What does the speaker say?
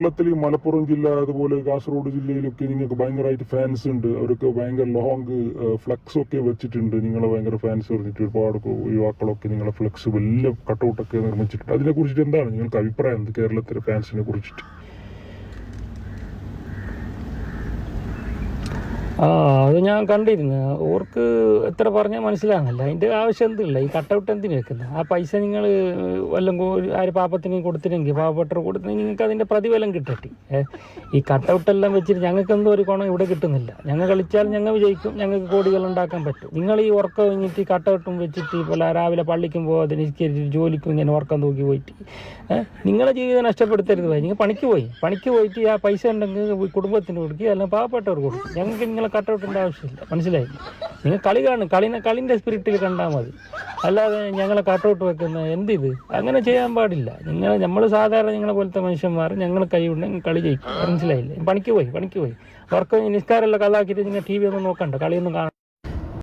കേരളത്തിൽ ഈ മലപ്പുറം ജില്ല അതുപോലെ കാസർഗോഡ് ജില്ലയിലൊക്കെ നിങ്ങൾക്ക് ഭയങ്കരമായിട്ട് ഫാൻസ് ഉണ്ട്. അവരൊക്കെ ഭയങ്കര ലോങ് ഫ്ലക്സ് ഒക്കെ വെച്ചിട്ടുണ്ട്. നിങ്ങളെ ഭയങ്കര ഫാൻസ് പറഞ്ഞിട്ട് ഒരുപാട് യുവാക്കളൊക്കെ നിങ്ങളെ ഫ്ലക്സ് വലിയ കട്ടൗട്ടൊക്കെ നിർമ്മിച്ചിട്ടുണ്ട്. അതിനെ കുറിച്ചിട്ട് എന്താണ് നിങ്ങൾക്ക് അഭിപ്രായം? കേരളത്തിലെ ഫാൻസിനെ കുറിച്ചിട്ട്? അത് ഞാൻ കണ്ടിരുന്നു. ഓർക്ക് എത്ര പറഞ്ഞാൽ മനസ്സിലാകുന്നില്ല. അതിൻ്റെ ആവശ്യം എന്തില്ല. ഈ കട്ടൗട്ട് എന്തിനു വെക്കുന്നത്? ആ പൈസ നിങ്ങൾ വല്ലതും ആര് പാപ്പത്തിന് കൊടുത്തില്ലെങ്കിൽ, പാവപ്പെട്ടവർ കൊടുത്തില്ലെങ്കിൽ നിങ്ങൾക്ക് അതിൻ്റെ പ്രതിഫലം കിട്ടട്ടെ. ഈ കട്ടൗട്ടെല്ലാം വെച്ചിട്ട് ഞങ്ങൾക്ക് എന്തോ ഒരു ഗുണം ഇവിടെ കിട്ടുന്നില്ല. ഞങ്ങൾ കളിച്ചാൽ ഞങ്ങൾ വിജയിക്കും, ഞങ്ങൾക്ക് കോടികൾ ഉണ്ടാക്കാൻ പറ്റും. നിങ്ങൾ ഈ ഉറക്കം കഴിഞ്ഞിട്ട് കട്ടൗട്ടും വെച്ചിട്ട് ഇപ്പോൾ രാവിലെ പള്ളിക്കും പോകാതെ നിസ്കരിച്ചിട്ട് ജോലിക്കും ഇങ്ങനെ ഉറക്കം തൂക്കി പോയിട്ട് നിങ്ങളെ ജീവിതം നഷ്ടപ്പെടുത്തരുത്. നിങ്ങൾ പണിക്ക് പോയിട്ട് ആ പൈസ ഉണ്ടെങ്കിൽ കുടുംബത്തിന് കൊടുക്കുക, അല്ലെങ്കിൽ പാവപ്പെട്ടവർ കൊടുക്കും. ഞങ്ങൾക്ക് നിങ്ങളെ കട്ടൗട്ടിൻ്റെ ആവശ്യമില്ല. മനസ്സിലായില്ല? നിങ്ങൾ കളി കാണും, കളിൻ്റെ സ്പിരിറ്റിൽ കണ്ടാൽ മതി. അല്ലാതെ ഞങ്ങളെ കട്ടൗട്ട് വെക്കുന്ന എന്തിത്? അങ്ങനെ ചെയ്യാൻ പാടില്ല. നമ്മൾ സാധാരണ നിങ്ങളെ പോലത്തെ മനുഷ്യന്മാർ ഞങ്ങൾ കൈ ഉണ്ടെങ്കിൽ കളി ജയിക്കും. മനസ്സിലായില്ലേ? പണിക്ക് പോയി വർക്ക് നിസ്കാരമെല്ലാം കഥാക്കിയിട്ട് നിങ്ങൾ TV ഒന്നും നോക്കണ്ട, കളിയൊന്നും കാണാം.